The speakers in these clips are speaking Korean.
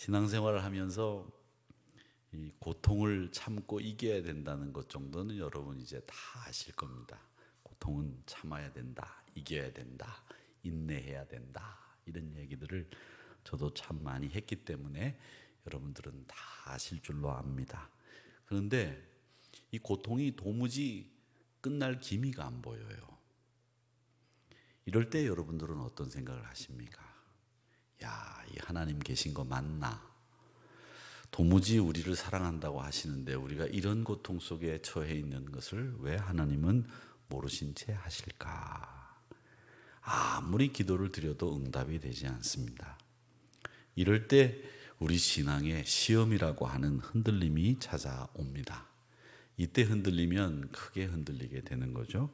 신앙생활을 하면서 이 고통을 참고 이겨야 된다는 것 정도는 여러분 이제 다 아실 겁니다. 고통은 참아야 된다, 이겨야 된다, 인내해야 된다, 이런 얘기들을 저도 참 많이 했기 때문에 여러분들은 다 아실 줄로 압니다. 그런데 이 고통이 도무지 끝날 기미가 안 보여요. 이럴 때 여러분들은 어떤 생각을 하십니까? 야, 이 하나님 계신 거 맞나? 도무지 우리를 사랑한다고 하시는데 우리가 이런 고통 속에 처해 있는 것을 왜 하나님은 모르신 채 하실까? 아무리 기도를 드려도 응답이 되지 않습니다. 이럴 때 우리 신앙에 시험이라고 하는 흔들림이 찾아옵니다. 이때 흔들리면 크게 흔들리게 되는 거죠.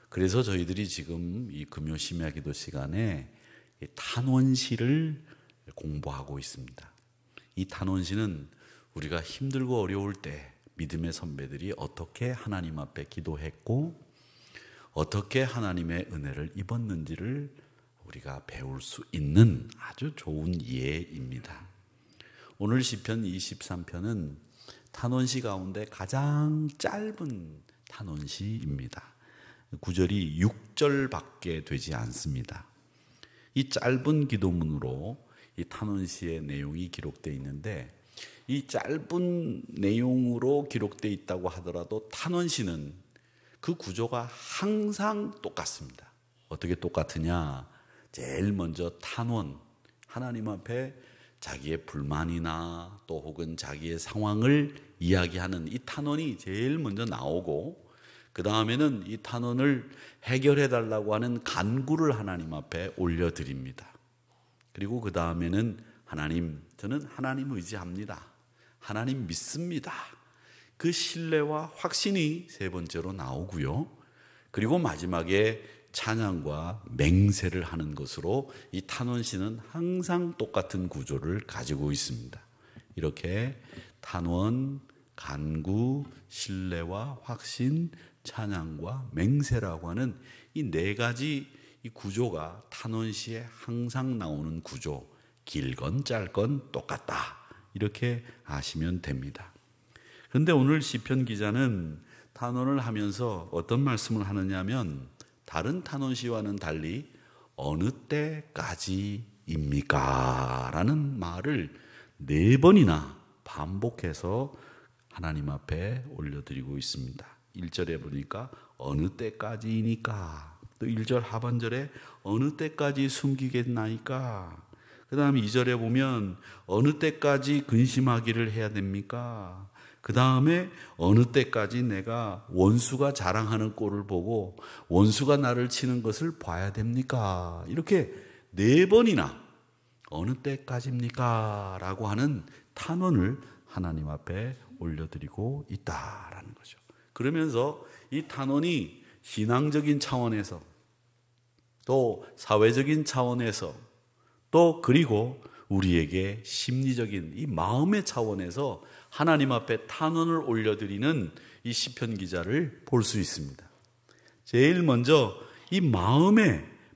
그래서 저희들이 지금 이 금요 심야 기도 시간에 탄원시를 공부하고 있습니다. 이 탄원시는 우리가 힘들고 어려울 때 믿음의 선배들이 어떻게 하나님 앞에 기도했고 어떻게 하나님의 은혜를 입었는지를 우리가 배울 수 있는 아주 좋은 예입니다. 오늘 시편 23편은 탄원시 가운데 가장 짧은 탄원시입니다. 구절이 6절밖에 되지 않습니다. 이 짧은 기도문으로 이 탄원시의 내용이 기록되어 있는데 이 짧은 내용으로 기록되어 있다고 하더라도 탄원시는 그 구조가 항상 똑같습니다. 어떻게 똑같으냐? 제일 먼저 탄원, 하나님 앞에 자기의 불만이나 또 혹은 자기의 상황을 이야기하는 이 탄원이 제일 먼저 나오고 그 다음에는 이 탄원을 해결해 달라고 하는 간구를 하나님 앞에 올려드립니다. 그리고 그 다음에는 하나님, 저는 하나님 의지합니다. 하나님 믿습니다. 그 신뢰와 확신이 세 번째로 나오고요. 그리고 마지막에 찬양과 맹세를 하는 것으로 이 탄원시는 항상 똑같은 구조를 가지고 있습니다. 이렇게 탄원, 간구, 신뢰와 확신, 찬양과 맹세라고 하는 이 네 가지 이 구조가 탄원시에 항상 나오는 구조, 길건 짧건 똑같다, 이렇게 아시면 됩니다. 그런데 오늘 시편 기자는 탄원을 하면서 어떤 말씀을 하느냐면 다른 탄원시와는 달리 어느 때까지입니까? 라는 말을 4번이나 반복해서 하나님 앞에 올려드리고 있습니다. 1절에 보니까 어느 때까지이니까, 또 1절 하반절에 어느 때까지 숨기겠나이까, 그 다음에 2절에 보면 어느 때까지 근심하기를 해야 됩니까? 그 다음에 어느 때까지 내가 원수가 자랑하는 꼴을 보고 원수가 나를 치는 것을 봐야 됩니까? 이렇게 4번이나 어느 때까지입니까? 라고 하는 탄원을 하나님 앞에 올려드리고 있다라는 거죠. 그러면서 이 탄원이 신앙적인 차원에서 또 사회적인 차원에서 또 그리고 우리에게 심리적인 이 마음의 차원에서 하나님 앞에 탄원을 올려드리는 이 시편 기자를 볼 수 있습니다. 제일 먼저 이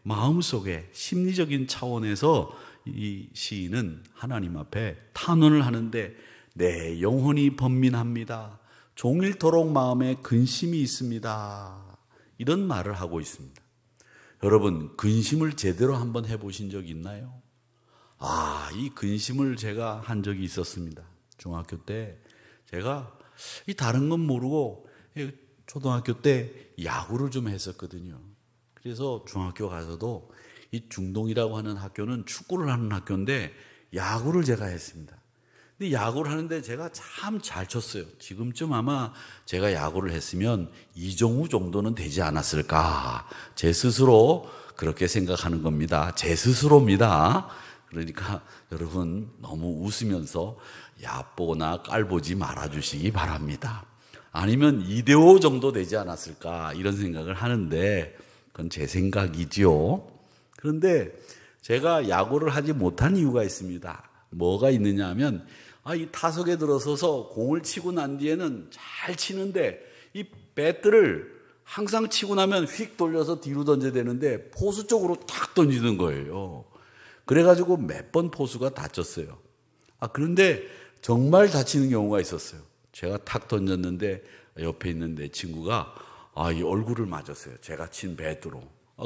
마음속에 심리적인 차원에서 이 시인은 하나님 앞에 탄원을 하는데 내 영혼이 번민합니다. 종일토록 마음에 근심이 있습니다. 이런 말을 하고 있습니다. 여러분, 근심을 제대로 한번 해보신 적 있나요? 이 근심을 제가 한 적이 있었습니다. 중학교 때 제가 이 다른 건 모르고 초등학교 때 야구를 좀 했었거든요. 그래서 중학교 가서도 이 중동이라고 하는 학교는 축구를 하는 학교인데 야구를 제가 했습니다. 근데 야구를 하는데 제가 참 잘 쳤어요. 지금쯤 아마 제가 야구를 했으면 이종우 정도는 되지 않았을까. 제 스스로 그렇게 생각하는 겁니다. 제 스스로입니다. 그러니까 여러분 너무 웃으면서 얕보거나 깔보지 말아주시기 바랍니다. 아니면 이대호 정도 되지 않았을까 이런 생각을 하는데 그건 제 생각이지요. 그런데 제가 야구를 하지 못한 이유가 있습니다. 뭐가 있느냐 하면 이 타석에 들어서서 공을 치고 난 뒤에는 잘 치는데 이 배트를 항상 치고 나면 휙 돌려서 뒤로 던져야 되는데 포수 쪽으로 탁 던지는 거예요. 그래가지고 몇 번 포수가 다쳤어요. 그런데 정말 다치는 경우가 있었어요. 제가 탁 던졌는데 옆에 있는 내 친구가 이 얼굴을 맞았어요. 제가 친 배트로.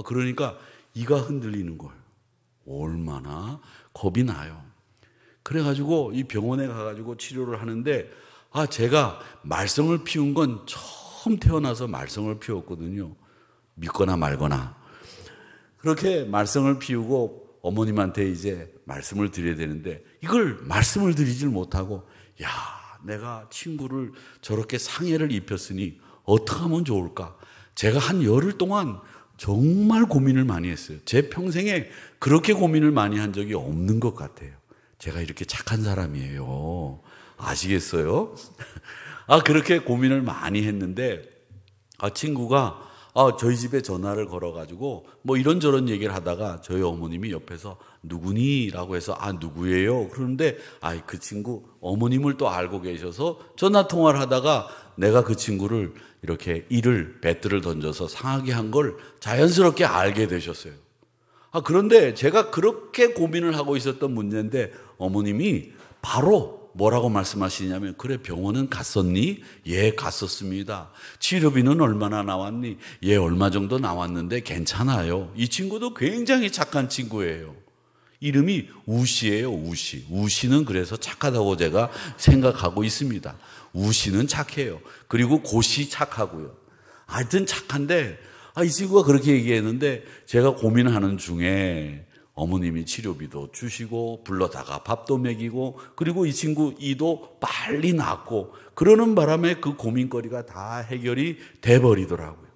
그러니까 이가 흔들리는 거예요. 얼마나 겁이 나요. 그래가지고 이 병원에 가가지고 치료를 하는데 제가 말썽을 피운 건 처음 태어나서 말썽을 피웠거든요. 믿거나 말거나. 그렇게 말썽을 피우고 어머님한테 이제 말씀을 드려야 되는데 이걸 말씀을 드리질 못하고 내가 친구를 저렇게 상해를 입혔으니 어떻게 하면 좋을까? 제가 한 열흘 동안 정말 고민을 많이 했어요. 제 평생에 그렇게 고민을 많이 한 적이 없는 것 같아요. 제가 이렇게 착한 사람이에요. 아시겠어요? 그렇게 고민을 많이 했는데 친구가 저희 집에 전화를 걸어가지고 뭐 이런저런 얘기를 하다가 저희 어머님이 옆에서 누구니? 라고 해서 누구예요? 그런데 그 친구 어머님을 또 알고 계셔서 전화 통화를 하다가 내가 그 친구를 이렇게 배트를 던져서 상하게 한 걸 자연스럽게 알게 되셨어요. 그런데 제가 그렇게 고민을 하고 있었던 문제인데 어머님이 바로 뭐라고 말씀하시냐면 그래 병원은 갔었니? 예 갔었습니다. 치료비는 얼마나 나왔니? 예 얼마 정도 나왔는데 괜찮아요. 이 친구도 굉장히 착한 친구예요. 이름이 우씨예요. 우씨는 그래서 착하다고 제가 생각하고 있습니다. 우씨는 착해요. 그리고 고씨 착하고요. 하여튼 착한데 이 친구가 그렇게 얘기했는데 제가 고민하는 중에 어머님이 치료비도 주시고 불러다가 밥도 먹이고 그리고 이 친구 이도 빨리 낫고 그러는 바람에 그 고민거리가 다 해결이 돼버리더라고요.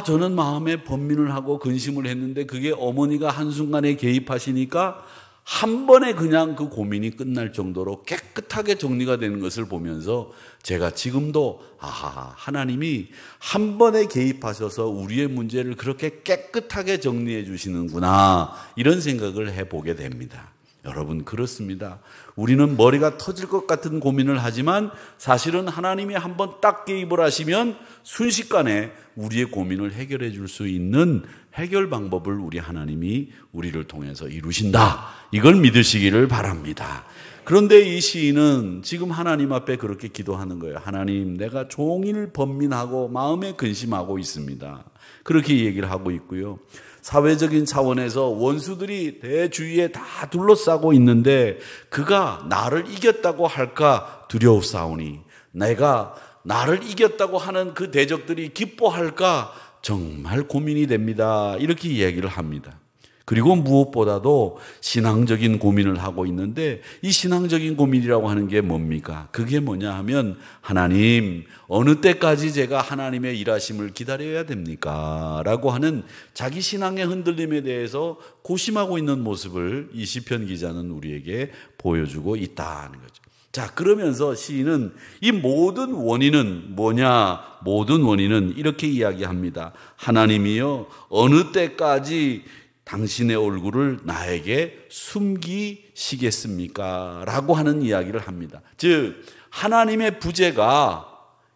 저는 마음에 번민을 하고 근심을 했는데 그게 어머니가 한순간에 개입하시니까 한 번에 그냥 그 고민이 끝날 정도로 깨끗하게 정리가 되는 것을 보면서 제가 지금도 하나님이 한 번에 개입하셔서 우리의 문제를 그렇게 깨끗하게 정리해 주시는구나 이런 생각을 해보게 됩니다. 여러분 그렇습니다. 우리는 머리가 터질 것 같은 고민을 하지만 사실은 하나님이 한 번 딱 개입을 하시면 순식간에 우리의 고민을 해결해 줄 수 있는 해결 방법을 우리 하나님이 우리를 통해서 이루신다. 이걸 믿으시기를 바랍니다. 그런데 이 시인은 지금 하나님 앞에 그렇게 기도하는 거예요. 하나님 내가 종일 번민하고 마음에 근심하고 있습니다. 그렇게 얘기를 하고 있고요. 사회적인 차원에서 원수들이 대주위에 다 둘러싸고 있는데 그가 나를 이겼다고 할까 두려우사오니 내가 나를 이겼다고 하는 그 대적들이 기뻐할까 정말 고민이 됩니다. 이렇게 이야기를 합니다. 그리고 무엇보다도 신앙적인 고민을 하고 있는데 이 신앙적인 고민이라고 하는 게 뭡니까? 그게 뭐냐 하면 하나님 어느 때까지 제가 하나님의 일하심을 기다려야 됩니까? 라고 하는 자기 신앙의 흔들림에 대해서 고심하고 있는 모습을 이 시편 기자는 우리에게 보여주고 있다는 거죠. 자, 그러면서 시인은 이 모든 원인은 뭐냐? 모든 원인은 이렇게 이야기합니다. 하나님이여 어느 때까지 당신의 얼굴을 나에게 숨기시겠습니까? 라고 하는 이야기를 합니다. 즉 하나님의 부재가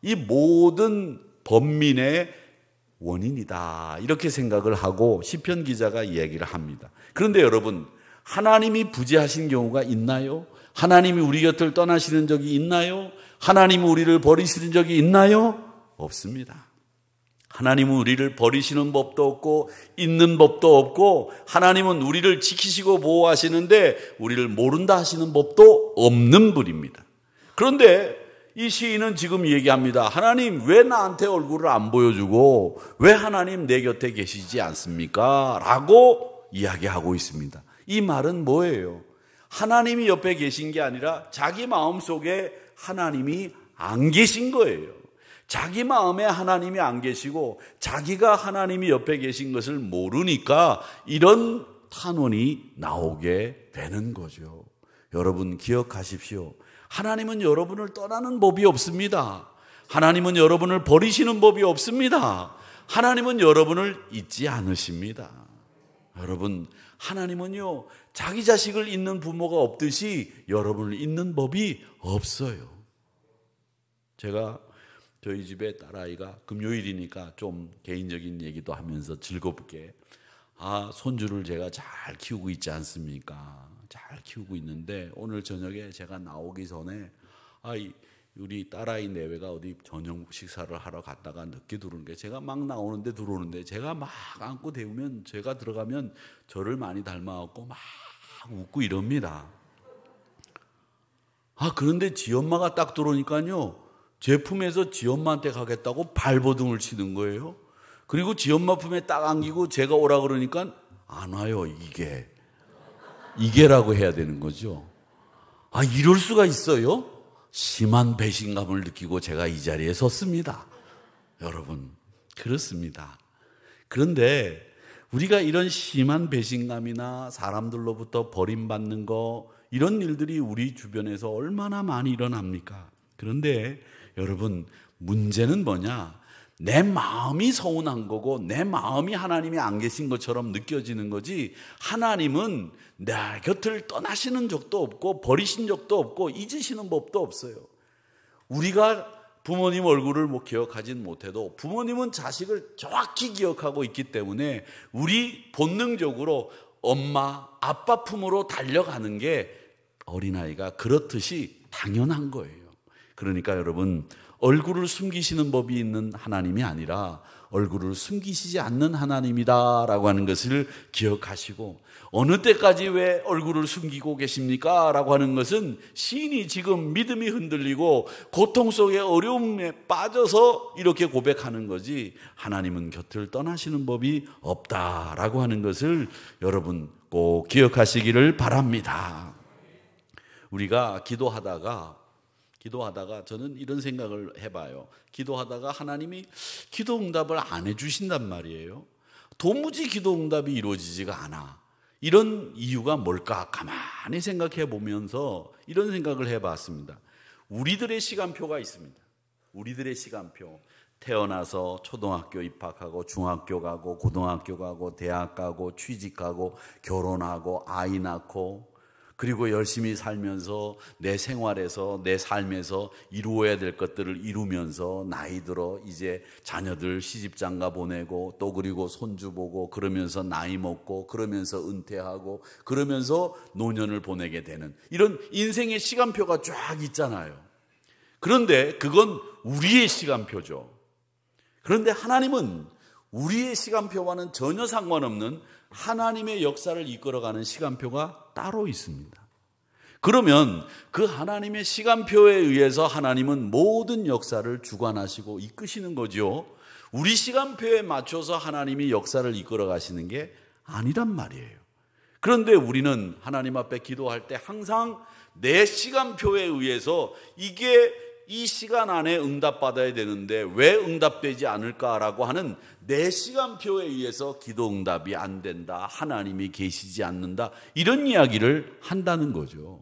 이 모든 번민의 원인이다 이렇게 생각을 하고 시편 기자가 이야기를 합니다. 그런데 여러분 하나님이 부재하신 경우가 있나요? 하나님이 우리 곁을 떠나시는 적이 있나요? 하나님이 우리를 버리시는 적이 있나요? 없습니다. 하나님은 우리를 버리시는 법도 없고 있는 법도 없고 하나님은 우리를 지키시고 보호하시는데 우리를 모른다 하시는 법도 없는 분입니다. 그런데 이 시인은 지금 얘기합니다. 하나님 왜 나한테 얼굴을 안 보여주고 왜 하나님 내 곁에 계시지 않습니까? 라고 이야기하고 있습니다. 이 말은 뭐예요? 하나님이 옆에 계신 게 아니라 자기 마음속에 하나님이 안 계신 거예요. 자기 마음에 하나님이 안 계시고 자기가 하나님이 옆에 계신 것을 모르니까 이런 탄원이 나오게 되는 거죠. 여러분 기억하십시오. 하나님은 여러분을 떠나는 법이 없습니다. 하나님은 여러분을 버리시는 법이 없습니다. 하나님은 여러분을 잊지 않으십니다. 여러분 하나님은요 자기 자식을 잊는 부모가 없듯이 여러분을 잊는 법이 없어요. 제가 저희 집에 딸아이가 금요일이니까 좀 개인적인 얘기도 하면서 즐겁게 손주를 제가 잘 키우고 있지 않습니까? 잘 키우고 있는데 오늘 저녁에 제가 나오기 전에 우리 딸아이 내외가 어디 저녁 식사를 하러 갔다가 늦게 들어오는 게 제가 막 나오는데 들어오는데 제가 막 안고 대우면 제가 들어가면 저를 많이 닮아갖고 막 웃고 이럽니다. 그런데 지 엄마가 딱 들어오니까요, 제 품에서 지 엄마한테 가겠다고 발버둥을 치는 거예요. 그리고 지 엄마 품에 딱 안기고 제가 오라 그러니까 안 와요. 이게라고 해야 되는 거죠. 이럴 수가 있어요? 심한 배신감을 느끼고 제가 이 자리에 섰습니다. 여러분, 그렇습니다. 그런데 우리가 이런 심한 배신감이나 사람들로부터 버림받는 거, 이런 일들이 우리 주변에서 얼마나 많이 일어납니까? 그런데 여러분, 문제는 뭐냐? 내 마음이 서운한 거고 내 마음이 하나님이 안 계신 것처럼 느껴지는 거지, 하나님은 내 곁을 떠나시는 적도 없고 버리신 적도 없고 잊으시는 법도 없어요. 우리가 부모님 얼굴을 기억하진 못해도 부모님은 자식을 정확히 기억하고 있기 때문에 우리 본능적으로 엄마, 아빠 품으로 달려가는 게 어린아이가 그렇듯이 당연한 거예요. 그러니까 여러분, 얼굴을 숨기시는 법이 있는 하나님이 아니라 얼굴을 숨기시지 않는 하나님이다라고 하는 것을 기억하시고, 어느 때까지 왜 얼굴을 숨기고 계십니까? 라고 하는 것은 시인이 지금 믿음이 흔들리고 고통 속에 어려움에 빠져서 이렇게 고백하는 거지, 하나님은 곁을 떠나시는 법이 없다라고 하는 것을 여러분 꼭 기억하시기를 바랍니다. 우리가 기도하다가 저는 이런 생각을 해봐요. 기도하다가 하나님이 기도 응답을 안 해주신단 말이에요. 도무지 기도 응답이 이루어지지가 않아. 이런 이유가 뭘까? 가만히 생각해 보면서 이런 생각을 해봤습니다. 우리들의 시간표가 있습니다. 우리들의 시간표. 태어나서 초등학교 입학하고 중학교 가고 고등학교 가고 대학 가고 취직 가고 결혼하고 아이 낳고, 그리고 열심히 살면서 내 생활에서 내 삶에서 이루어야 될 것들을 이루면서 나이 들어 이제 자녀들 시집장가 보내고 또 그리고 손주 보고 그러면서 나이 먹고 그러면서 은퇴하고 그러면서 노년을 보내게 되는 이런 인생의 시간표가 쫙 있잖아요. 그런데 그건 우리의 시간표죠. 그런데 하나님은 우리의 시간표와는 전혀 상관없는 하나님의 역사를 이끌어가는 시간표가 따로 있습니다. 그러면 그 하나님의 시간표에 의해서 하나님은 모든 역사를 주관하시고 이끄시는 거죠. 우리 시간표에 맞춰서 하나님이 역사를 이끌어가시는 게 아니란 말이에요. 그런데 우리는 하나님 앞에 기도할 때 항상 내 시간표에 의해서 이 시간 안에 응답받아야 되는데 왜 응답되지 않을까라고 하는 내 시간표에 의해서 기도 응답이 안 된다, 하나님이 계시지 않는다, 이런 이야기를 한다는 거죠.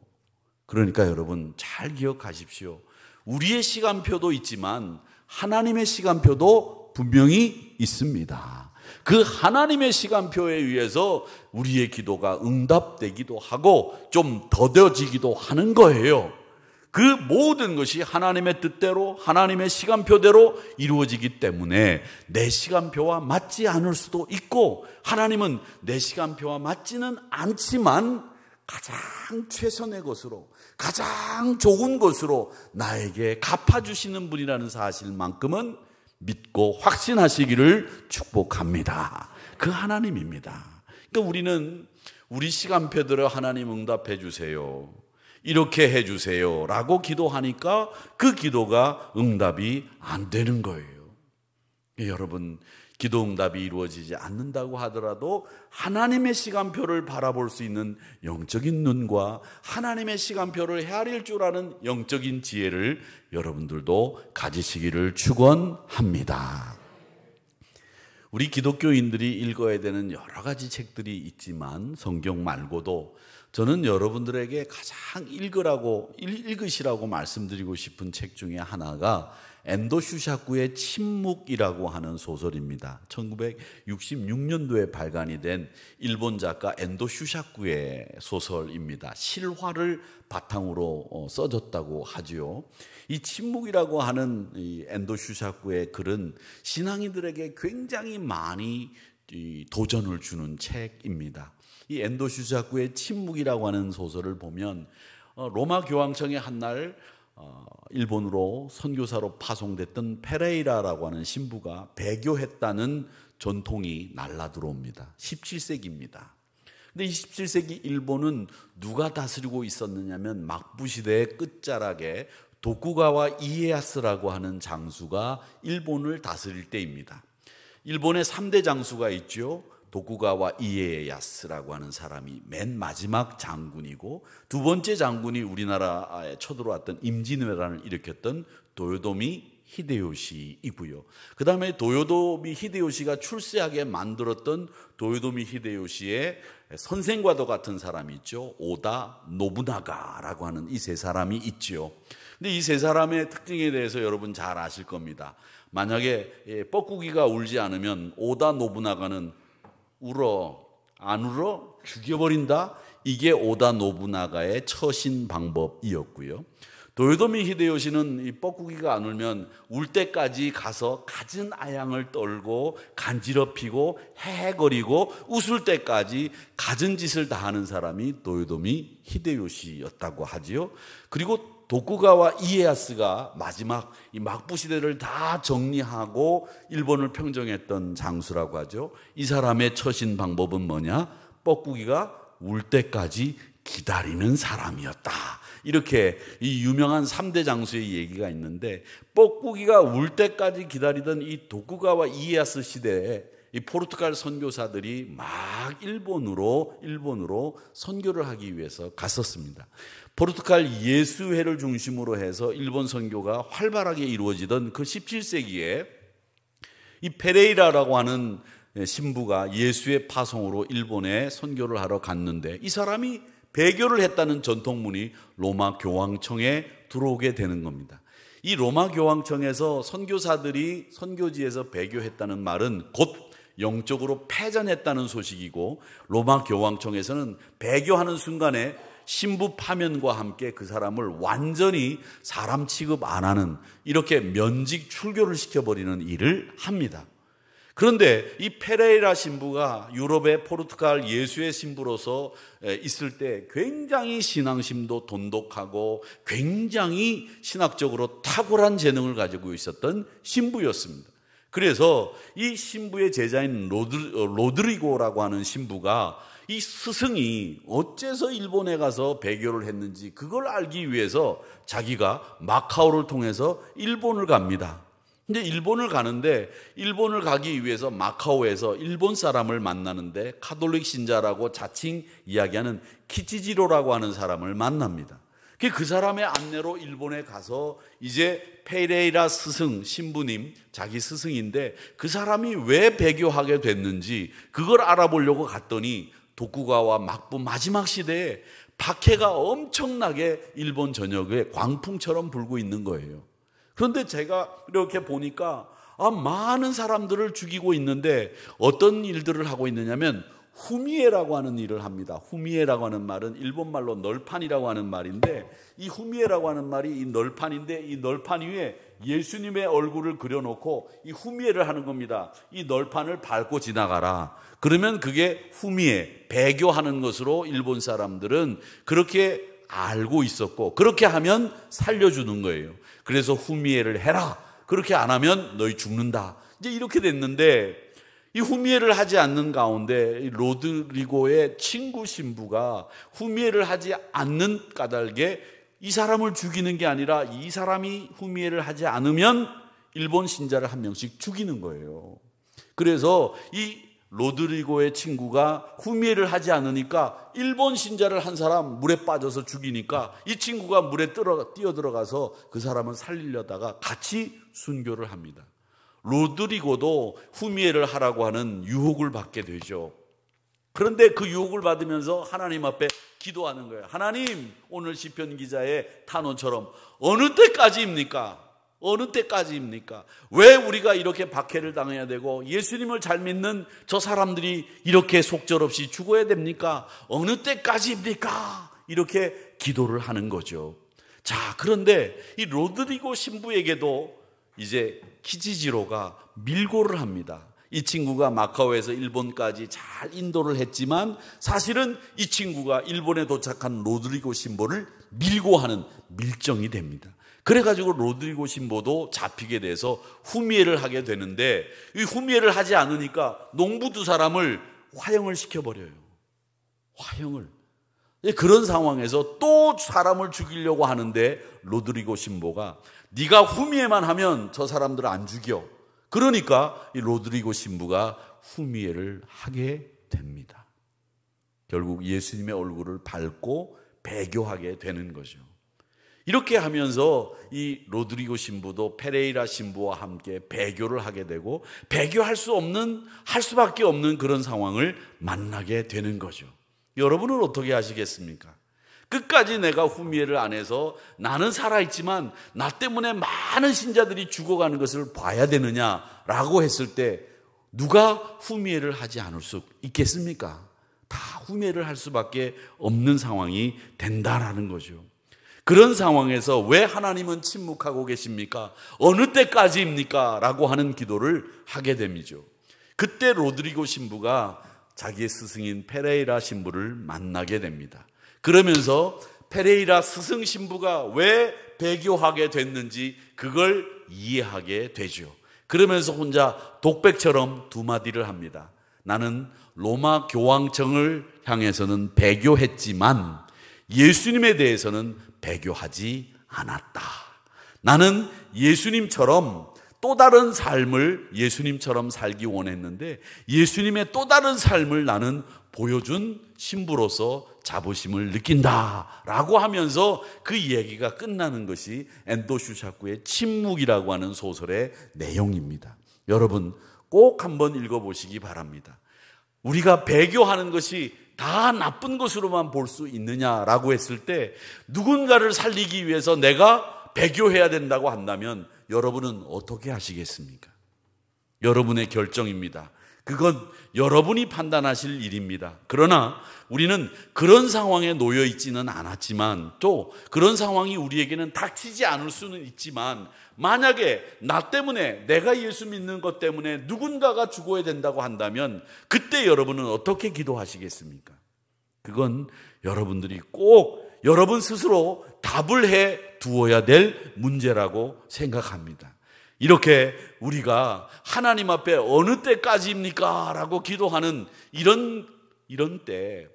그러니까 여러분 잘 기억하십시오. 우리의 시간표도 있지만 하나님의 시간표도 분명히 있습니다. 그 하나님의 시간표에 의해서 우리의 기도가 응답되기도 하고 좀 더뎌지기도 하는 거예요. 그 모든 것이 하나님의 뜻대로 하나님의 시간표대로 이루어지기 때문에 내 시간표와 맞지 않을 수도 있고, 하나님은 내 시간표와 맞지는 않지만 가장 최선의 것으로 가장 좋은 것으로 나에게 갚아주시는 분이라는 사실만큼은 믿고 확신하시기를 축복합니다. 그 하나님입니다. 그러니까 우리는 우리 시간표대로 하나님 응답해 주세요, 이렇게 해주세요 라고 기도하니까 그 기도가 응답이 안 되는 거예요. 여러분, 기도 응답이 이루어지지 않는다고 하더라도 하나님의 시간표를 바라볼 수 있는 영적인 눈과 하나님의 시간표를 헤아릴 줄 아는 영적인 지혜를 여러분들도 가지시기를 축원합니다. 우리 기독교인들이 읽어야 되는 여러 가지 책들이 있지만 성경 말고도 저는 여러분들에게 가장 읽으시라고 말씀드리고 싶은 책 중에 하나가 엔도 슈샤쿠의 침묵이라고 하는 소설입니다. 1966년도에 발간이 된 일본 작가 엔도 슈샤쿠의 소설입니다. 실화를 바탕으로 써졌다고 하지요. 이 침묵이라고 하는 이 엔도 슈샤쿠의 글은 신앙인들에게 굉장히 많이 도전을 주는 책입니다. 이 엔도 슈자쿠의 침묵이라고 하는 소설을 보면 로마 교황청에 한날 일본으로 선교사로 파송됐던 페레이라라고 하는 신부가 배교했다는 전통이 날라 들어옵니다. 17세기입니다. 근데 이 17세기 일본은 누가 다스리고 있었느냐면 막부 시대의 끝자락에 도쿠가와 이에야스라고 하는 장수가 일본을 다스릴 때입니다. 일본에 3대 장수가 있죠. 도쿠가와 이에야스라고 하는 사람이 맨 마지막 장군이고, 두 번째 장군이 우리나라에 쳐들어왔던 임진왜란을 일으켰던 도요토미 히데요시이고요. 그 다음에 도요토미 히데요시가 출세하게 만들었던 도요토미 히데요시의 선생과도 같은 사람이 있죠. 오다 노부나가라고 하는 이 세 사람이 있죠. 근데 이 세 사람의 특징에 대해서 여러분 잘 아실 겁니다. 만약에 뻐꾸기가 울지 않으면 오다 노부나가는 울어, 안 울어? 죽여버린다? 이게 오다 노부나가의 처신 방법이었고요. 도요토미 히데요시는 이 뻐꾸기가 안 울면 울 때까지 가서 갖은 아양을 떨고 간지럽히고 헤헤거리고 웃을 때까지 갖은 짓을 다 하는 사람이 도요토미 히데요시였다고 하지요. 그리고 도쿠가와 이에야스가 마지막 이 막부 시대를 다 정리하고 일본을 평정했던 장수라고 하죠. 이 사람의 처신 방법은 뭐냐? 뻐꾸기가 울 때까지 기다리는 사람이었다. 이렇게 이 유명한 3대 장수의 얘기가 있는데, 뻐꾸기가 울 때까지 기다리던 이 도쿠가와 이에야스 시대에 이 포르투갈 선교사들이 막 일본으로 선교를 하기 위해서 갔었습니다. 포르투갈 예수회를 중심으로 해서 일본 선교가 활발하게 이루어지던 그 17세기에 이 페레이라라고 하는 신부가 예수의 파송으로 일본에 선교를 하러 갔는데, 이 사람이 배교를 했다는 전통문이 로마 교황청에 들어오게 되는 겁니다. 이 로마 교황청에서 선교사들이 선교지에서 배교했다는 말은 곧 영적으로 패전했다는 소식이고, 로마 교황청에서는 배교하는 순간에 신부 파면과 함께 그 사람을 완전히 사람 취급 안 하는, 이렇게 면직 출교를 시켜버리는 일을 합니다. 그런데 이 페레이라 신부가 유럽의 포르투갈 예수의 신부로서 있을 때 굉장히 신앙심도 돈독하고 굉장히 신학적으로 탁월한 재능을 가지고 있었던 신부였습니다. 그래서 이 신부의 제자인 로드리고라고 하는 신부가 이 스승이 어째서 일본에 가서 배교를 했는지 그걸 알기 위해서 자기가 마카오를 통해서 일본을 갑니다. 근데 일본을 가는데, 일본을 가기 위해서 마카오에서 일본 사람을 만나는데 카톨릭 신자라고 자칭 이야기하는 키치지로라고 하는 사람을 만납니다. 그 사람의 안내로 일본에 가서 이제 페레이라 스승, 신부님, 자기 스승인데 그 사람이 왜 배교하게 됐는지 그걸 알아보려고 갔더니, 도쿠가와 막부 마지막 시대에 박해가 엄청나게 일본 전역에 광풍처럼 불고 있는 거예요. 그런데 제가 이렇게 보니까 많은 사람들을 죽이고 있는데 어떤 일들을 하고 있느냐면 후미에라고 하는 일을 합니다. 후미에라고 하는 말은 일본말로 널판이라고 하는 말인데, 이 후미에라고 하는 말이 이 널판인데, 이 널판 위에 예수님의 얼굴을 그려놓고 이 후미에를 하는 겁니다. 이 널판을 밟고 지나가라. 그러면 그게 후미에, 배교하는 것으로 일본 사람들은 그렇게 알고 있었고, 그렇게 하면 살려주는 거예요. 그래서 후미에를 해라. 그렇게 안 하면 너희 죽는다. 이제 이렇게 됐는데, 이 후미에를 하지 않는 가운데 로드리고의 친구 신부가 후미에를 하지 않는 까닭에 이 사람을 죽이는 게 아니라 이 사람이 후미에를 하지 않으면 일본 신자를 한 명씩 죽이는 거예요. 그래서 이 로드리고의 친구가 후미에를 하지 않으니까 일본 신자를 한 사람 물에 빠져서 죽이니까 이 친구가 물에 뛰어들어가서 그 사람을 살리려다가 같이 순교를 합니다. 로드리고도 후미에를 하라고 하는 유혹을 받게 되죠. 그런데 그 유혹을 받으면서 하나님 앞에 기도하는 거예요. 하나님, 오늘 시편 기자의 탄원처럼 어느 때까지입니까? 어느 때까지입니까? 왜 우리가 이렇게 박해를 당해야 되고 예수님을 잘 믿는 저 사람들이 이렇게 속절없이 죽어야 됩니까? 어느 때까지입니까? 이렇게 기도를 하는 거죠. 자, 그런데 이 로드리고 신부에게도 이제 키치지로가 밀고를 합니다. 이 친구가 마카오에서 일본까지 잘 인도를 했지만 사실은 이 친구가 일본에 도착한 로드리고 신보를 밀고 하는 밀정이 됩니다. 그래가지고 로드리고 신보도 잡히게 돼서 후미에를 하게 되는데, 이 후미에를 하지 않으니까 농부 두 사람을 화형을 시켜버려요. 화형을. 그런 상황에서 또 사람을 죽이려고 하는데 로드리고 신보가 네가 후미에만 하면 저 사람들을 안 죽여. 그러니까 이 로드리고 신부가 후미에를 하게 됩니다. 결국 예수님의 얼굴을 밟고 배교하게 되는 거죠. 이렇게 하면서 이 로드리고 신부도 페레이라 신부와 함께 배교를 하게 되고, 배교할 수밖에 없는 그런 상황을 만나게 되는 거죠. 여러분은 어떻게 하시겠습니까? 끝까지 내가 후미에를 안 해서 나는 살아있지만 나 때문에 많은 신자들이 죽어가는 것을 봐야 되느냐라고 했을 때 누가 후미에를 하지 않을 수 있겠습니까? 다 후미에를 할 수밖에 없는 상황이 된다라는 거죠. 그런 상황에서 왜 하나님은 침묵하고 계십니까? 어느 때까지입니까? 라고 하는 기도를 하게 됩니다. 그때 로드리고 신부가 자기의 스승인 페레이라 신부를 만나게 됩니다. 그러면서 페레이라 스승 신부가 왜 배교하게 됐는지 그걸 이해하게 되죠. 그러면서 혼자 독백처럼 두 마디를 합니다. 나는 로마 교황청을 향해서는 배교했지만 예수님에 대해서는 배교하지 않았다. 나는 예수님처럼 또 다른 삶을 예수님처럼 살기 원했는데 예수님의 또 다른 삶을 나는 보여준 신부로서 자부심을 느낀다라고 하면서 그 이야기가 끝나는 것이 엔도 슈샤쿠의 침묵이라고 하는 소설의 내용입니다. 여러분 꼭 한번 읽어보시기 바랍니다. 우리가 배교하는 것이 다 나쁜 것으로만 볼 수 있느냐라고 했을 때 누군가를 살리기 위해서 내가 배교해야 된다고 한다면 여러분은 어떻게 하시겠습니까? 여러분의 결정입니다. 그건 여러분이 판단하실 일입니다. 그러나 우리는 그런 상황에 놓여 있지는 않았지만 또 그런 상황이 우리에게는 닥치지 않을 수는 있지만 만약에 나 때문에 내가 예수 믿는 것 때문에 누군가가 죽어야 된다고 한다면 그때 여러분은 어떻게 기도하시겠습니까? 그건 여러분들이 꼭 여러분 스스로 답을 해 두어야 될 문제라고 생각합니다. 이렇게 우리가 하나님 앞에 어느 때까지입니까? 라고 기도하는 이런 때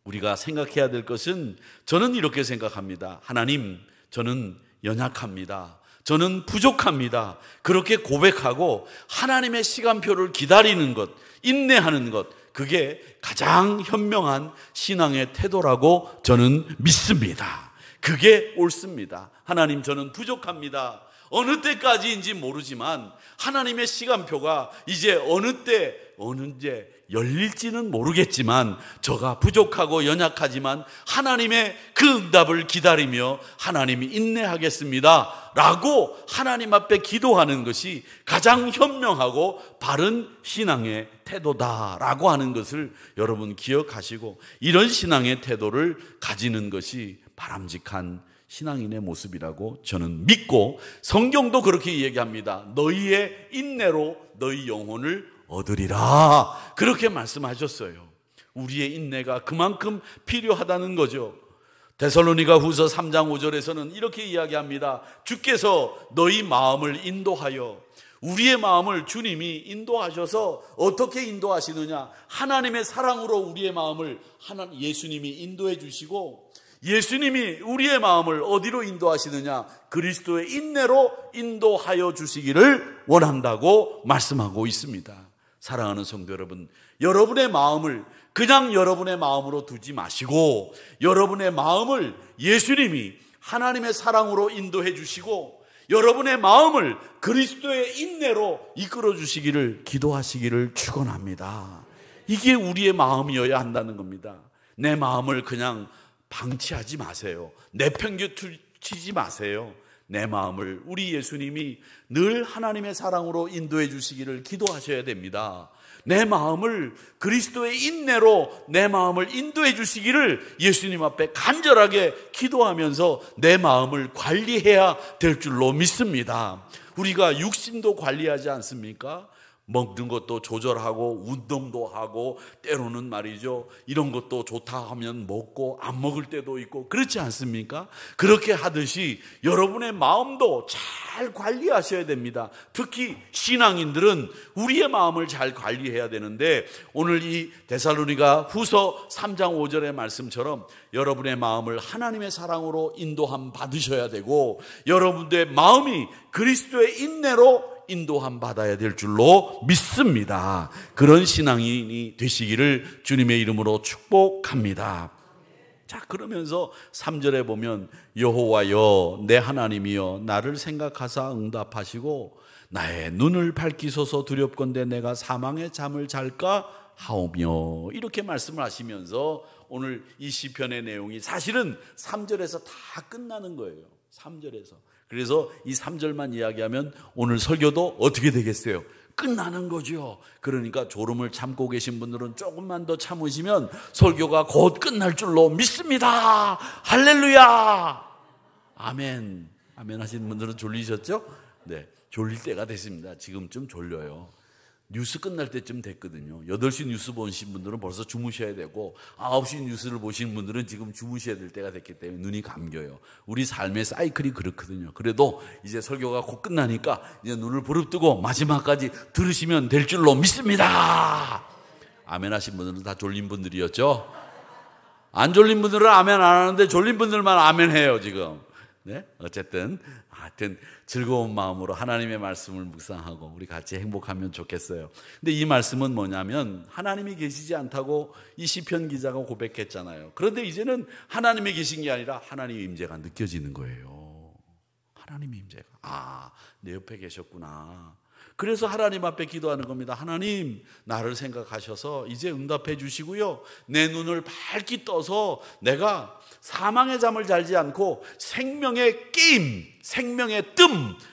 우리가 생각해야 될 것은 저는 이렇게 생각합니다. 하나님, 저는 연약합니다. 저는 부족합니다. 그렇게 고백하고 하나님의 시간표를 기다리는 것, 인내하는 것, 그게 가장 현명한 신앙의 태도라고 저는 믿습니다. 그게 옳습니다. 하나님, 저는 부족합니다. 어느 때까지인지 모르지만 하나님의 시간표가 이제 어느 때 언제 열릴지는 모르겠지만 저가 부족하고 연약하지만 하나님의 그 응답을 기다리며 하나님이 인내하겠습니다 라고 하나님 앞에 기도하는 것이 가장 현명하고 바른 신앙의 태도다라고 하는 것을 여러분 기억하시고 이런 신앙의 태도를 가지는 것이 바람직한 신앙인의 모습이라고 저는 믿고 성경도 그렇게 얘기합니다. 너희의 인내로 너희 영혼을 얻으리라 그렇게 말씀하셨어요. 우리의 인내가 그만큼 필요하다는 거죠. 데살로니가 후서 3장 5절에서는 이렇게 이야기합니다. 주께서 너희 마음을 인도하여 우리의 마음을 주님이 인도하셔서 어떻게 인도하시느냐? 하나님의 사랑으로 우리의 마음을 예수님이 인도해 주시고 예수님이 우리의 마음을 어디로 인도하시느냐? 그리스도의 인내로 인도하여 주시기를 원한다고 말씀하고 있습니다. 사랑하는 성도 여러분, 여러분의 마음을 그냥 여러분의 마음으로 두지 마시고 여러분의 마음을 예수님이 하나님의 사랑으로 인도해 주시고 여러분의 마음을 그리스도의 인내로 이끌어 주시기를 기도하시기를 축원합니다. 이게 우리의 마음이어야 한다는 겁니다. 내 마음을 그냥 방치하지 마세요. 내팽개치지 마세요. 내 마음을 우리 예수님이 늘 하나님의 사랑으로 인도해 주시기를 기도하셔야 됩니다. 내 마음을 그리스도의 인내로 내 마음을 인도해 주시기를 예수님 앞에 간절하게 기도하면서 내 마음을 관리해야 될 줄로 믿습니다. 우리가 육신도 관리하지 않습니까? 먹는 것도 조절하고 운동도 하고 때로는 말이죠, 이런 것도 좋다 하면 먹고 안 먹을 때도 있고 그렇지 않습니까? 그렇게 하듯이 여러분의 마음도 잘 관리하셔야 됩니다. 특히 신앙인들은 우리의 마음을 잘 관리해야 되는데, 오늘 이 데살로니가 후서 3장 5절의 말씀처럼 여러분의 마음을 하나님의 사랑으로 인도함 받으셔야 되고, 여러분의 마음이 그리스도의 인내로 인도함 받아야 될 줄로 믿습니다. 그런 신앙인이 되시기를 주님의 이름으로 축복합니다. 자, 그러면서 3절에 보면 여호와여 내 하나님이여 나를 생각하사 응답하시고 나의 눈을 밝히소서 두렵건대 내가 사망의 잠을 잘까 하오며, 이렇게 말씀을 하시면서 오늘 이 시편의 내용이 사실은 3절에서 다 끝나는 거예요. 3절에서. 그래서 이 3절만 이야기하면 오늘 설교도 어떻게 되겠어요? 끝나는 거죠. 그러니까 졸음을 참고 계신 분들은 조금만 더 참으시면 설교가 곧 끝날 줄로 믿습니다. 할렐루야. 아멘. 아멘 하시는 분들은 졸리셨죠? 네, 졸릴 때가 됐습니다. 지금쯤 졸려요. 뉴스 끝날 때쯤 됐거든요. 8시 뉴스 보신 분들은 벌써 주무셔야 되고 9시 뉴스를 보시는 분들은 지금 주무셔야 될 때가 됐기 때문에 눈이 감겨요. 우리 삶의 사이클이 그렇거든요. 그래도 이제 설교가 곧 끝나니까 이제 눈을 부릅뜨고 마지막까지 들으시면 될 줄로 믿습니다. 아멘 하신 분들은 다 졸린 분들이었죠. 안 졸린 분들은 아멘 안 하는데 졸린 분들만 아멘 해요 지금. 네? 어쨌든 하여튼 즐거운 마음으로 하나님의 말씀을 묵상하고 우리 같이 행복하면 좋겠어요. 근데 이 말씀은 뭐냐면 하나님이 계시지 않다고 이 시편 기자가 고백했잖아요. 그런데 이제는 하나님이 계신 게 아니라 하나님의 임재가 느껴지는 거예요. 하나님의 임재가, 내 옆에 계셨구나. 그래서 하나님 앞에 기도하는 겁니다. 하나님, 나를 생각하셔서 이제 응답해 주시고요, 내 눈을 밝게 떠서 내가 사망의 잠을 자지 않고 생명의 깨임, 생명의 뜸,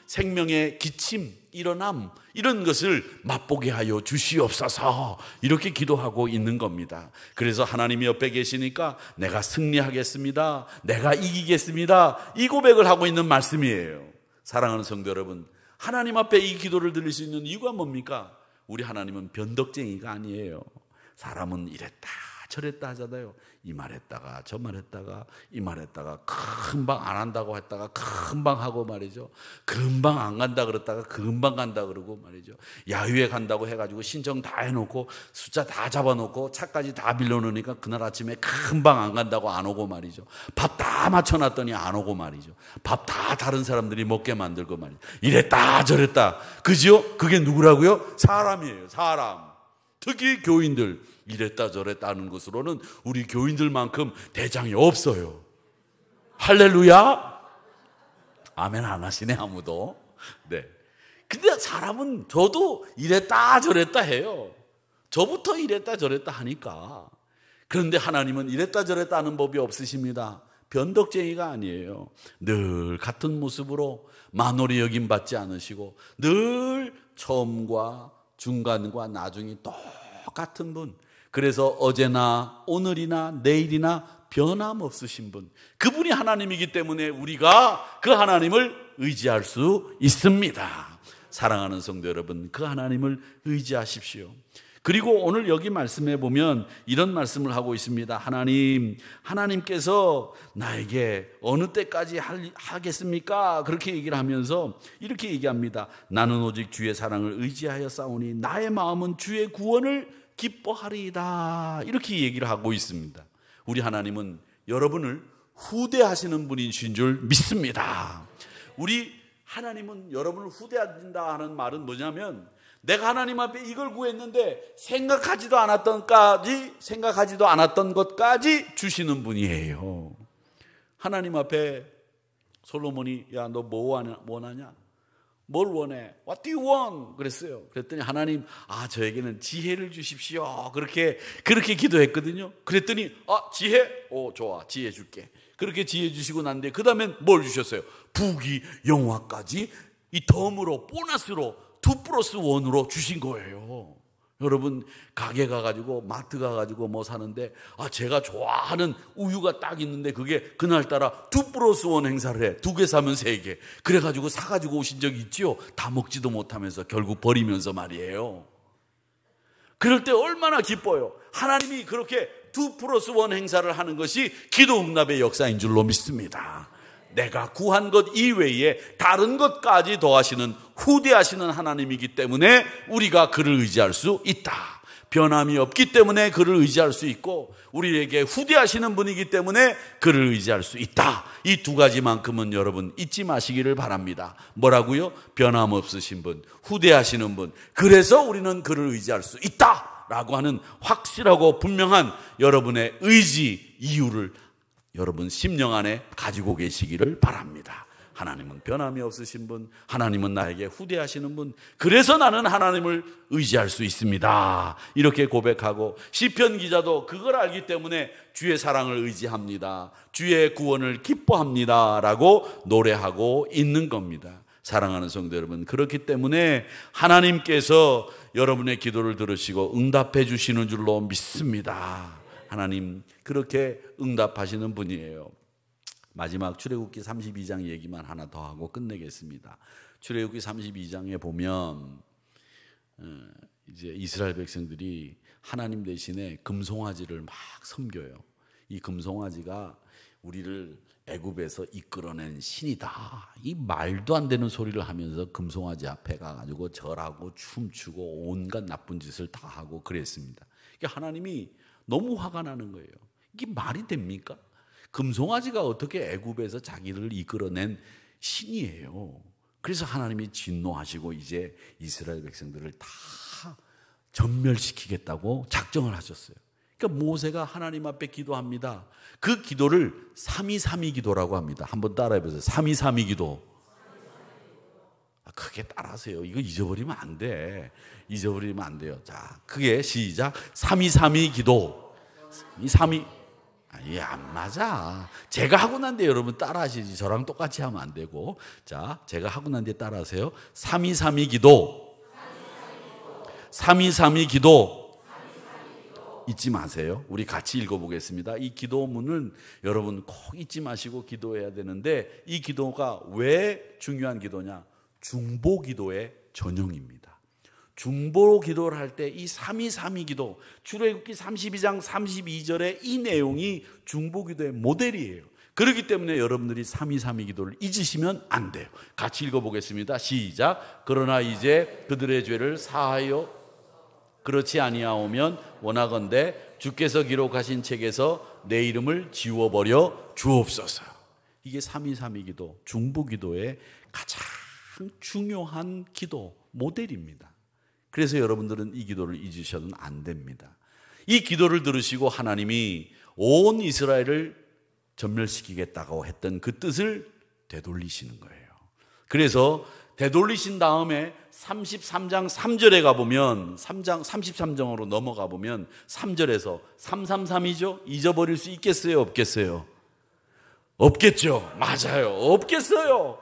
생명의 기침, 일어남, 이런 것을 맛보게 하여 주시옵소서, 이렇게 기도하고 있는 겁니다. 그래서 하나님이 옆에 계시니까 내가 승리하겠습니다, 내가 이기겠습니다, 이 고백을 하고 있는 말씀이에요. 사랑하는 성도 여러분, 하나님 앞에 이 기도를 드릴 수 있는 이유가 뭡니까? 우리 하나님은 변덕쟁이가 아니에요. 사람은 이랬다 저랬다 하잖아요. 이 말했다가 저 말했다가 이 말했다가 금방 안 한다고 했다가 금방 하고 말이죠. 금방 안 간다 그랬다가 금방 간다 그러고 말이죠. 야유회 간다고 해가지고 신청 다 해놓고 숫자 다 잡아놓고 차까지 다 빌려놓으니까 그날 아침에 금방 안 간다고 안 오고 말이죠. 밥 다 맞춰놨더니 안 오고 말이죠. 밥 다 다른 사람들이 먹게 만들고 말이죠. 이랬다 저랬다, 그죠? 그게 누구라고요? 사람이에요. 사람. 특히 교인들. 이랬다 저랬다 하는 것으로는 우리 교인들만큼 대장이 없어요. 할렐루야. 아멘 안 하시네 아무도. 네. 근데 사람은 저도 이랬다 저랬다 해요. 저부터 이랬다 저랬다 하니까. 그런데 하나님은 이랬다 저랬다 하는 법이 없으십니다. 변덕쟁이가 아니에요. 늘 같은 모습으로 만홀히 여김받지 않으시고 늘 처음과 중간과 나중이 똑같은 분. 그래서 어제나 오늘이나 내일이나 변함없으신 분, 그분이 하나님이기 때문에 우리가 그 하나님을 의지할 수 있습니다. 사랑하는 성도 여러분, 그 하나님을 의지하십시오. 그리고 오늘 여기 말씀해 보면 이런 말씀을 하고 있습니다. 하나님께서 나에게 어느 때까지 하겠습니까? 그렇게 얘기를 하면서 이렇게 얘기합니다. 나는 오직 주의 사랑을 의지하여 싸우니 나의 마음은 주의 구원을 기뻐하리이다. 이렇게 얘기를 하고 있습니다. 우리 하나님은 여러분을 후대하시는 분이신 줄 믿습니다. 우리 하나님은 여러분을 후대한다 하는 말은 뭐냐면, 내가 하나님 앞에 이걸 구했는데 생각하지도 않았던 것까지 주시는 분이에요. 하나님 앞에 솔로몬이 야 너 뭐 원하냐? 뭘 원해? What do you want? 그랬어요. 그랬더니 하나님, 저에게는 지혜를 주십시오. 그렇게 기도했거든요. 그랬더니 지혜? 좋아, 지혜 줄게. 그렇게 지혜 주시고 난데 그 다음엔 뭘 주셨어요? 부귀 영화까지 이 덤으로 보너스로 2+1으로 주신 거예요. 여러분 가게 가가지고 마트 가가지고 뭐 사는데 제가 좋아하는 우유가 딱 있는데 그게 그날따라 2+1 행사를 해. 2개 사면 3개. 그래가지고 사가지고 오신 적 있죠? 다 먹지도 못하면서 결국 버리면서 말이에요. 그럴 때 얼마나 기뻐요. 하나님이 그렇게 2+1 행사를 하는 것이 기도 응답의 역사인 줄로 믿습니다. 내가 구한 것 이외에 다른 것까지 더하시는 후대하시는 하나님이기 때문에 우리가 그를 의지할 수 있다. 변함이 없기 때문에 그를 의지할 수 있고 우리에게 후대하시는 분이기 때문에 그를 의지할 수 있다. 이 두 가지만큼은 여러분 잊지 마시기를 바랍니다. 뭐라고요? 변함없으신 분, 후대하시는 분. 그래서 우리는 그를 의지할 수 있다 라고 하는 확실하고 분명한 여러분의 의지 이유를 여러분 심령 안에 가지고 계시기를 바랍니다. 하나님은 변함이 없으신 분, 하나님은 나에게 후대하시는 분, 그래서 나는 하나님을 의지할 수 있습니다. 이렇게 고백하고 시편 기자도 그걸 알기 때문에 주의 사랑을 의지합니다. 주의 구원을 기뻐합니다 라고 노래하고 있는 겁니다. 사랑하는 성도 여러분, 그렇기 때문에 하나님께서 여러분의 기도를 들으시고 응답해 주시는 줄로 믿습니다. 하나님 그렇게 응답하시는 분이에요. 마지막 출애굽기 32장 얘기만 하나 더 하고 끝내겠습니다. 출애굽기 32장에 보면 이제 이스라엘 백성들이 하나님 대신에 금송아지를 막 섬겨요. 이 금송아지가 우리를 애굽에서 이끌어낸 신이다. 이 말도 안 되는 소리를 하면서 금송아지 앞에 가가지고 절하고 춤추고 온갖 나쁜 짓을 다 하고 그랬습니다. 그러니까 하나님이 너무 화가 나는 거예요. 이게 말이 됩니까? 금송아지가 어떻게 애굽에서 자기를 이끌어낸 신이에요. 그래서 하나님이 진노하시고 이제 이스라엘 백성들을 다 전멸시키겠다고 작정을 하셨어요. 그러니까 모세가 하나님 앞에 기도합니다. 그 기도를 3.2.3.2 기도라고 합니다. 한번 따라해 보세요. 3.2.3.2 기도. 크게 따라하세요. 이거 잊어버리면 안 돼. 잊어버리면 안 돼요. 자, 크게 시작. 3.2.3.2 기도. 이 3.2 이게 안 맞아. 제가 하고 난 뒤에 여러분 따라하시지. 저랑 똑같이 하면 안 되고. 자, 제가 하고 난 뒤에 따라하세요. 3.2.3.2 기도. 3.2.3.2 기도. 잊지 마세요. 우리 같이 읽어보겠습니다. 이 기도문은 여러분 꼭 잊지 마시고 기도해야 되는데 이 기도가 왜 중요한 기도냐? 중보 기도의 전형입니다. 중보 기도를 할 때 이 3.2.3.2 기도, 출애굽기 32장 32절의 이 내용이 중보 기도의 모델이에요. 그렇기 때문에 여러분들이 3.2.3.2 기도를 잊으시면 안 돼요. 같이 읽어보겠습니다. 시작. 그러나 이제 그들의 죄를 사하여 그렇지 아니하오면 원하건대 주께서 기록하신 책에서 내 이름을 지워버려 주옵소서. 이게 3.2.3.2 기도, 중보 기도의 가장 중요한 기도 모델입니다. 그래서 여러분들은 이 기도를 잊으셔도 안 됩니다. 이 기도를 들으시고 하나님이 온 이스라엘을 전멸시키겠다고 했던 그 뜻을 되돌리시는 거예요. 그래서 되돌리신 다음에 33장 3절에 가보면 33장으로 넘어가 보면 3절에서 333이죠. 잊어버릴 수 있겠어요? 없겠어요? 없겠죠. 맞아요. 없겠어요.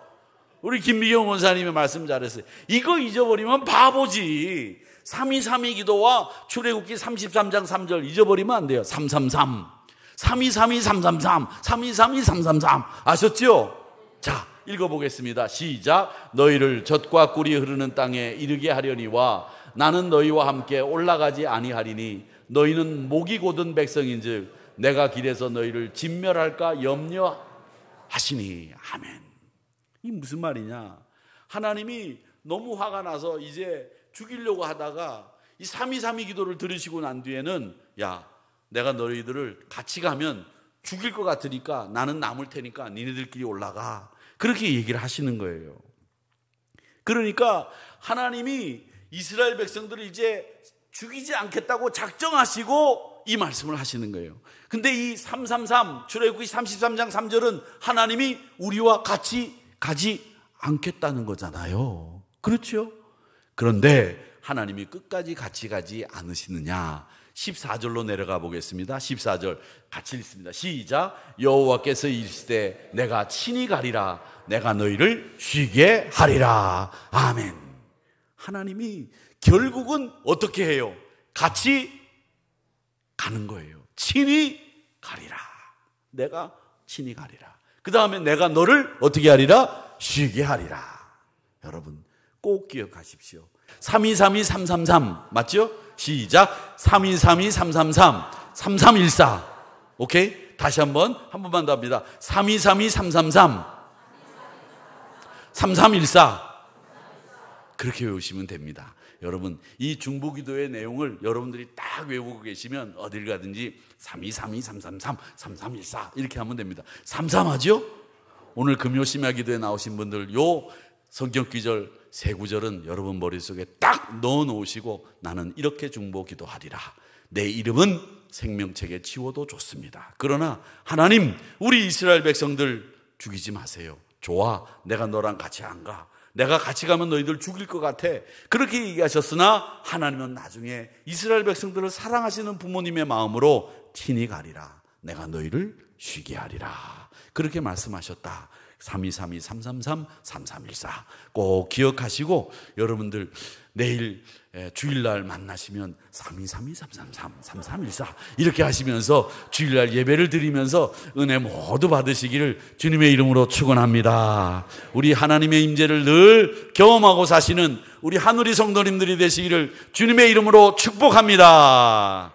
우리 김미경 원사님의 말씀 잘했어요. 이거 잊어버리면 바보지. 3.2.3.2 기도와 출애굽기 33장 3절 잊어버리면 안 돼요. 333 3.2.3.2 333 3.2.3.2 333 아셨죠? 자, 읽어보겠습니다. 시작. 너희를 젖과 꿀이 흐르는 땅에 이르게 하려니와 나는 너희와 함께 올라가지 아니하리니 너희는 목이 곧은 백성인즉 내가 길에서 너희를 진멸할까 염려하시니. 아멘. 이 무슨 말이냐? 하나님이 너무 화가 나서 이제 죽이려고 하다가 이 3.2.3.2 기도를 들으시고 난 뒤에는 야, 내가 너희들을 같이 가면 죽일 것 같으니까 나는 남을 테니까 니네들끼리 올라가. 그렇게 얘기를 하시는 거예요. 그러니까 하나님이 이스라엘 백성들을 이제 죽이지 않겠다고 작정하시고 이 말씀을 하시는 거예요. 근데 이 333 출애굽기 33장 3절은 하나님이 우리와 같이 가지 않겠다는 거잖아요. 그렇죠? 그런데 하나님이 끝까지 같이 가지 않으시느냐? 14절로 내려가 보겠습니다. 14절 같이 읽습니다. 시작. 여호와께서 이르시되 내가 친히 가리라. 내가 너희를 쉬게 하리라. 아멘. 하나님이 결국은 어떻게 해요? 같이 가는 거예요. 친히 가리라. 내가 친히 가리라. 그 다음에 내가 너를 어떻게 하리라? 쉬게 하리라. 여러분 꼭 기억하십시오. 3232-333 맞죠? 시작. 3232-333 3314. 오케이? 다시 한 번만 더 합니다. 3232-333 3314. 그렇게 외우시면 됩니다. 여러분 이 중보기도의 내용을 여러분들이 딱 외우고 계시면 어딜 가든지 3232-333 3314 이렇게 하면 됩니다. 33하죠? 오늘 금요 심야기도에 나오신 분들 요 성경 구절 세 구절은 여러분 머릿속에 딱 넣어 놓으시고 나는 이렇게 중보기도하리라. 내 이름은 생명책에 지워도 좋습니다. 그러나 하나님 우리 이스라엘 백성들 죽이지 마세요. 좋아, 내가 너랑 같이 안 가. 내가 같이 가면 너희들 죽일 것 같아. 그렇게 얘기하셨으나 하나님은 나중에 이스라엘 백성들을 사랑하시는 부모님의 마음으로 친히 가리라. 내가 너희를 쉬게 하리라. 그렇게 말씀하셨다. 3232-333-3314 꼭 기억하시고 여러분들 내일 주일날 만나시면 3232-333-3314 이렇게 하시면서 주일날 예배를 드리면서 은혜 모두 받으시기를 주님의 이름으로 축원합니다. 우리 하나님의 임재를 늘 경험하고 사시는 우리 하늘이 성도님들이 되시기를 주님의 이름으로 축복합니다.